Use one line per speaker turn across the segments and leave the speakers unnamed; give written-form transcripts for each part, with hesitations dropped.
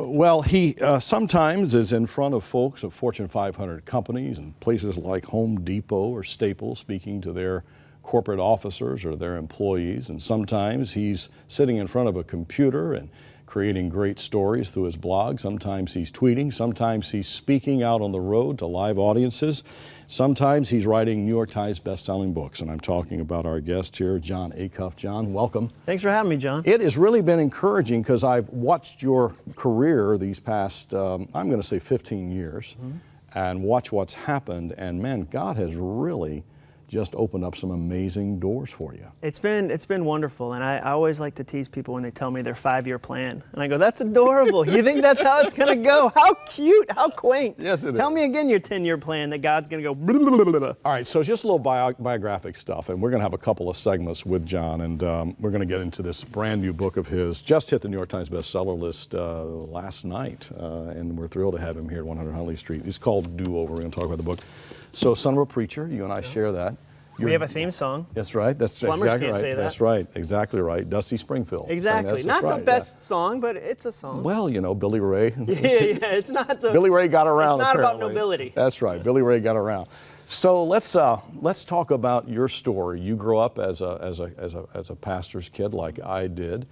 Well, he sometimes is in front of folks of Fortune 500 companies and places like Home Depot or Staples speaking to their corporate officers or their employees. And sometimes he's sitting in front of a computer and creating great stories through his blog. Sometimes he's tweeting. Sometimes he's speaking out on the road to live audiences. Sometimes he's writing New York Times best-selling books. And I'm talking about our guest here, Jon Acuff. Jon, welcome.
Thanks for having me, John.
It has really been encouraging because I've watched your career these past, I'm going to say 15 years, and watch what's happened. And man, God has really just opened up some amazing doors for you.
It's been wonderful, and I always like to tease people when they tell me their 5-year plan. And I go, that's adorable. You think that's how it's going to go? How cute, how quaint.
Yes, it is.
Tell me again your 10-year plan that God's going to go blah, blah, blah, blah.
All right, so it's just a little biographic stuff, and we're going to have a couple of segments with Jon, and we're going to get into this brand new book of his. Just hit the New York Times bestseller list last night, and we're thrilled to have him here at 100 Huntley Street. It's called Do Over. We're going to talk about the book. So, Son of a Preacher, you and I share that.
We have a theme song.
That's right. That's
Plumbers
exactly
can't
right.
say that.
That's right. Exactly right. Dusty Springfield.
Exactly. Not the best song, but it's a song.
Well, you know, Billy Ray.
Yeah. It's not the.
Billy Ray got around.
It's not
apparently.
about nobility.
That's right. Billy Ray got around. So let's talk about your story. You grew up as a pastor's kid, like I did.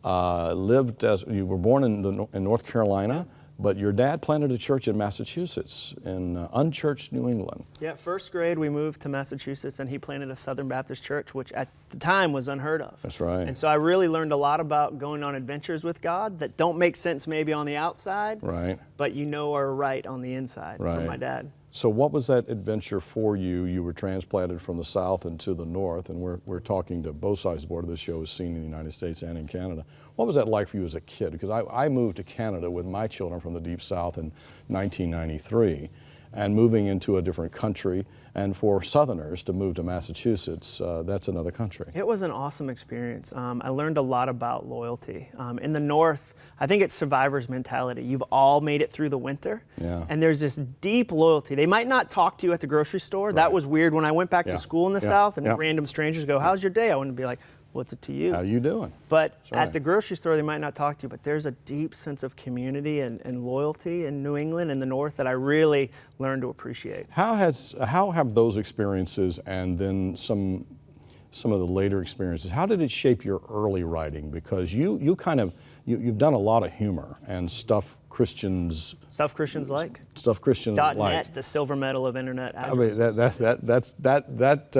You were born in North Carolina. But your dad planted a church in Massachusetts, in unchurched New England.
Yeah, first grade we moved to Massachusetts, and he planted a Southern Baptist church, which at the time was unheard of.
That's right.
And so I really learned a lot about going on adventures with God that don't make sense maybe on the outside,
right? But
you know are right on the inside from my dad.
So what was that adventure for you? You were transplanted from the South into the North, and we're talking to both sides of the border. This show is seen in the United States and in Canada. What was that like for you as a kid? Because I moved to Canada with my children from the Deep South in 1993, and moving into a different country, and for Southerners to move to Massachusetts, that's another country.
It was an awesome experience. I learned a lot about loyalty. In the North, I think it's survivor's mentality. You've all made it through the winter, and there's this deep loyalty. They might not talk to you at the grocery store. Right. That was weird when I went back to school in the South, and random strangers go, how's your day? I wouldn't be like, what's it to you?
How you doing?
But at the grocery store, they might not talk to you, but there's a deep sense of community and loyalty in New England and the North that I really learned to appreciate.
How have those experiences and then some of the later experiences, how did it shape your early writing? Because you've done a lot of humor and stuff Christians like. Stuff Christians like.
.net, the silver medal of internet addresses.
I mean, that's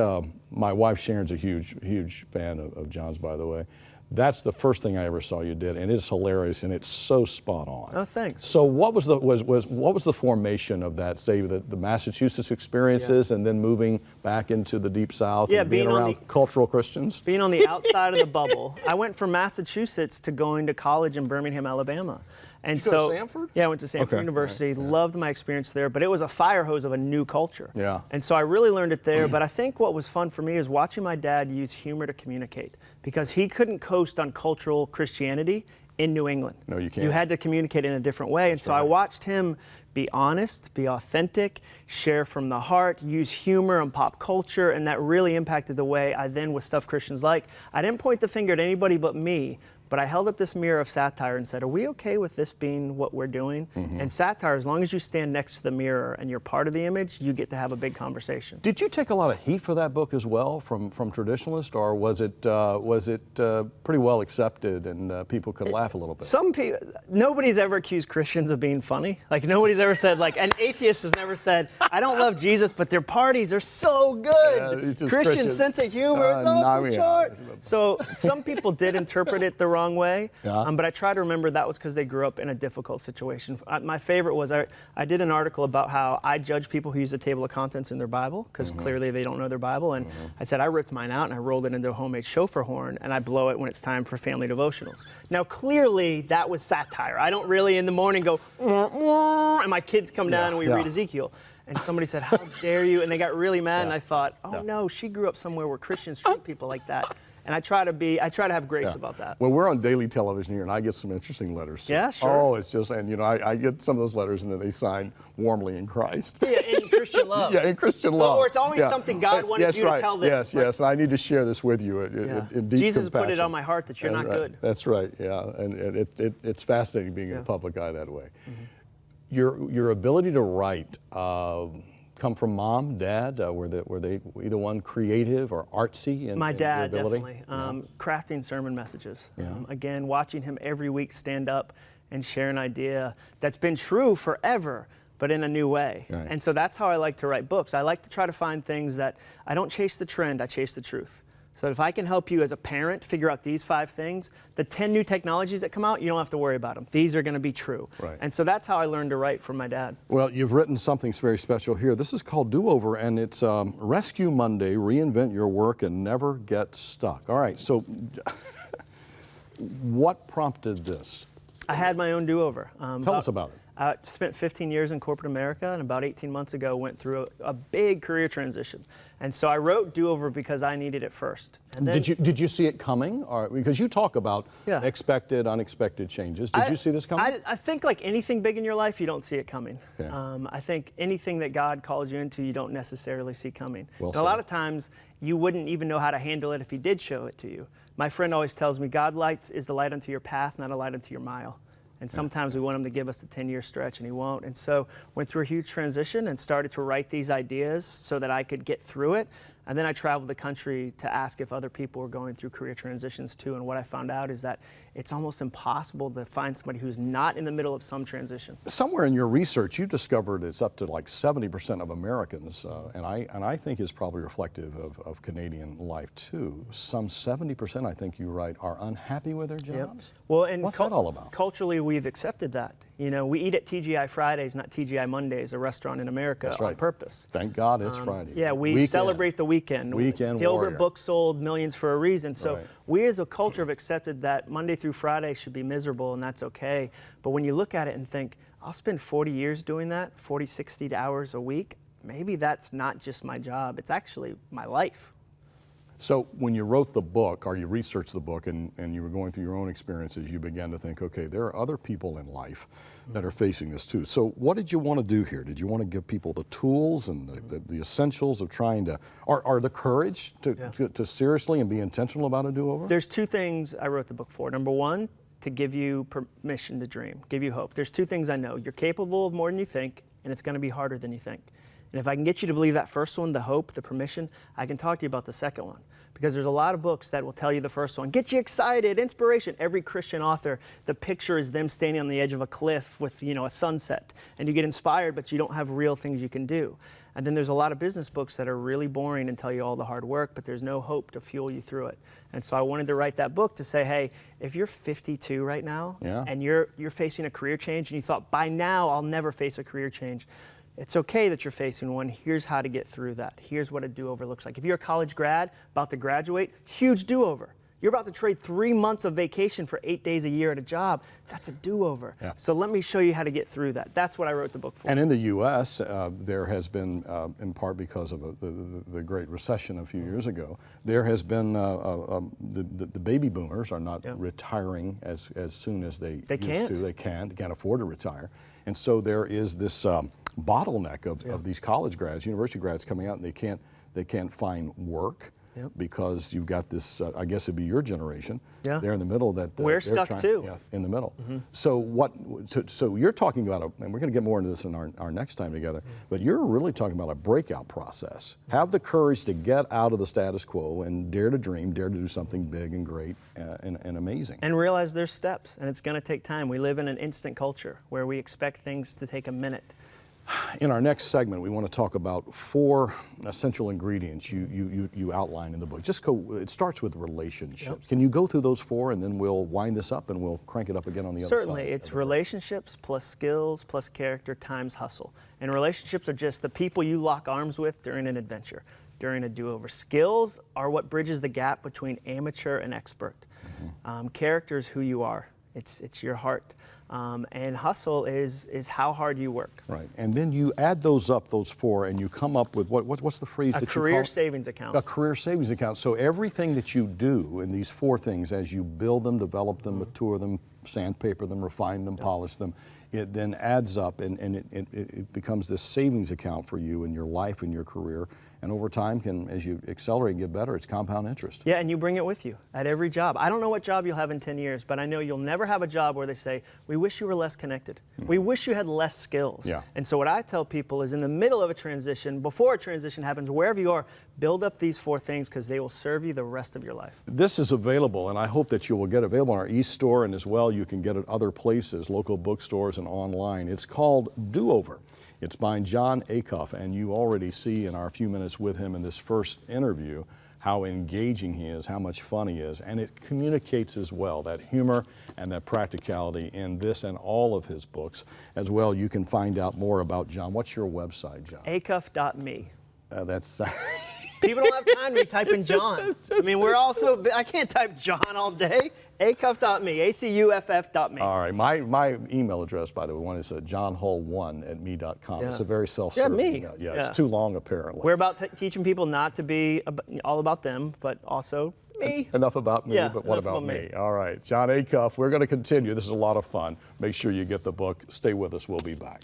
my wife Sharon's a huge fan of Jon's, by the way. That's the first thing I ever saw you did, and it's hilarious, and it's so spot on.
Oh, thanks.
So what was the formation of that? Say the Massachusetts experiences, and then moving back into the Deep South, and being around cultural Christians.
Being on the outside of the bubble. I went from Massachusetts to going to college in Birmingham, Alabama. And
Did you go to Samford?
Yeah, I went to Samford University. Right. Loved my experience there, but it was a fire hose of a new culture.
Yeah.
And so I really learned it there. But I think what was fun for me is watching my dad use humor to communicate, because he couldn't coast on cultural Christianity in New England.
No, you can't.
You had to communicate in a different way. And so I watched him be honest, be authentic, share from the heart, use humor and pop culture, and that really impacted the way I then was Stuff Christians Like. I didn't point the finger at anybody but me, but I held up this mirror of satire and said, are we okay with this being what we're doing? Mm-hmm. And satire, as long as you stand next to the mirror and you're part of the image, you get to have a big conversation.
Did you take a lot of heat for that book as well from traditionalists, or was it pretty well accepted and people could laugh a little bit?
Some people, nobody's ever accused Christians of being funny. Like nobody's ever said, like, an atheist has never said, I don't love Jesus, but their parties are so good. Christian sense of humor is off the chart. So some people did interpret it the wrong way, but I try to remember that was because they grew up in a difficult situation. My favorite was I did an article about how I judge people who use the table of contents in their Bible, because clearly they don't know their Bible, and I said I ripped mine out and I rolled it into a homemade shofar horn, and I blow it when it's time for family devotionals. Now clearly that was satire. I don't really in the morning go, and my kids come down and we read Ezekiel. And somebody said, how dare you? And they got really mad, and I thought, oh no, she grew up somewhere where Christians treat people like that. And I try to have grace about that.
Well, we're on daily television here, and I get some interesting letters.
Yeah, sure.
Oh, it's just, and I get some of those letters, and then they sign warmly in Christ.
Yeah, in Christian love.
Yeah, in Christian love.
Or it's always something God wanted you to tell them.
Yes, and I need to share this with you in deep
Jesus
compassion.
put it on my heart that you're not good.
That's right, yeah, and it's fascinating being in the public eye that way. Your ability to write come from mom, dad? Were they either one creative or artsy?
My dad,
your ability?
definitely. Crafting sermon messages.
Yeah.
Again, watching him every week stand up and share an idea that's been true forever, but in a new way.
Right.
And so that's how I like to write books. I like to try to find things that I don't chase the trend, I chase the truth. So if I can help you as a parent figure out these 5 things, the 10 new technologies that come out, you don't have to worry about them. These are going to be true.
Right.
And so that's how I learned to write from my dad.
Well, you've written something very special here. This is called Do Over, and it's Rescue Monday, Reinvent Your Work and Never Get Stuck. All right, so what prompted this?
I had my own do-over.
Tell us about it.
I spent 15 years in corporate America, and about 18 months ago went through a big career transition. And so I wrote Do-Over because I needed it first. And then,
did you see it coming? Or, because you talk about expected, unexpected changes. Did you see this coming?
I think like anything big in your life, you don't see it coming.
Okay.
I think anything that God calls you into, you don't necessarily see coming.
Well
and a lot of times, you wouldn't even know how to handle it if He did show it to you. My friend always tells me, God is the light unto your path, not a light unto your mile. And sometimes we want Him to give us the 10-year stretch, and He won't. And so went through a huge transition and started to write these ideas so that I could get through it. And then I traveled the country to ask if other people were going through career transitions too. And what I found out is that it's almost impossible to find somebody who's not in the middle of some transition.
Somewhere in your research, you discovered it's up to like 70% of Americans, and I think is probably reflective of Canadian life too. Some 70%, I think you write, are unhappy with their jobs.
Yep. Well, and
what's that all about?
Culturally, we've accepted that. You know, we eat at TGI Fridays, not TGI Mondays, a restaurant in America.
That's right.
On purpose.
Thank God it's Friday.
Yeah, we celebrate the weekend.
Weekend
Gilbert
warrior.
books sold millions for a reason. So
Right.
we as a culture have accepted that Monday through Friday should be miserable, and that's okay. But when you look at it and think, I'll spend 40 years doing that, 40, 60 hours a week, maybe that's not just my job, it's actually my life.
So when you wrote the book, or you researched the book, and you were going through your own experiences, you began to think, okay, there are other people in life that are facing this too. So what did you want to do here? Did you want to give people the tools and the essentials of trying to, or the courage to seriously and be intentional about a do-over?
There's 2 things I wrote the book for. Number 1, to give you permission to dream, give you hope. There's 2 things I know. You're capable of more than you think, and it's going to be harder than you think. And if I can get you to believe that first one, the hope, the permission, I can talk to you about the second one. Because there's a lot of books that will tell you the first one, get you excited, inspiration. Every Christian author, the picture is them standing on the edge of a cliff with, a sunset. And you get inspired, but you don't have real things you can do. And then there's a lot of business books that are really boring and tell you all the hard work, but there's no hope to fuel you through it. And so I wanted to write that book to say, hey, if you're 52 right now, and you're facing a career change, and you thought, by now I'll never face a career change, it's okay that you're facing one. Here's how to get through that. Here's what a do-over looks like. If you're a college grad about to graduate, huge do-over. You're about to trade 3 months of vacation for 8 days a year at a job. That's a do-over. Yeah. So let me show you how to get through that. That's what I wrote the book for.
And in the U.S., there has been, in part because of the Great Recession a few years ago, there has been, the baby boomers are not retiring as soon as they used to. They can't afford to retire. And so there is this bottleneck of these college grads, university grads coming out, and they can't find work. Yep. Because you've got this, I guess it'd be your generation. Yeah. They're in the middle that
we're stuck too.
Yeah, in the middle. Mm-hmm. So you're talking about and we're going to get more into this in our next time together. But you're really talking about a breakout process. Have the courage to get out of the status quo and dare to dream, dare to do something big and great and amazing.
And realize there's steps, and it's going to take time. We live in an instant culture where we expect things to take a minute.
In our next segment, we want to talk about 4 essential ingredients you outline in the book. It starts with relationships. Yep. Can you go through those 4, and then we'll wind this up and we'll crank it up again on the other side?
Certainly. It's relationships plus skills plus character times hustle. And relationships are just the people you lock arms with during an adventure, during a do-over. Skills are what bridges the gap between amateur and expert. Mm-hmm. Character is who you are. It's your heart. And hustle is how hard you work.
Right. And then you add those up, those four, and you come up with what's the phrase that you call it?
A career savings account.
A career savings account. So everything that you do in these four things, as you build them, develop them, mature them, sandpaper them, refine them, polish them, it then adds up and it becomes this savings account for you in your life and your career. And over time, as you accelerate and get better, it's compound interest.
Yeah, and you bring it with you at every job. I don't know what job you'll have in 10 years, but I know you'll never have a job where they say, we wish you were less connected. We wish you had less skills.
Yeah.
And so what I tell people is in the middle of a transition, before a transition happens, wherever you are, build up these four things because they will serve you the rest of your life.
This is available, and I hope that you will get it available in our e-store, and as well you can get it other places, local bookstores and online. It's called Do-Over. It's by Jon Acuff, and you already see in our few minutes with him in this first interview how engaging he is, how much fun he is, and it communicates as well, that humor and that practicality in this and all of his books. As well, you can find out more about Jon. What's your website, Jon?
Acuff.me.
That's...
People don't have time to be typing John. I mean, we're also, I can't type John all day. Acuff.me, ACUFF.me.
All right, my email address, by the way, one is johnhull1@me.com.
Yeah.
It's a very self-serving
me.
email. Yeah, it's too long apparently.
We're about teaching people not to be all about them, but also me.
Enough about me,
Yeah,
but what about
me?
All right, Jon Acuff, we're going to continue. This is a lot of fun. Make sure you get the book. Stay with us. We'll be back.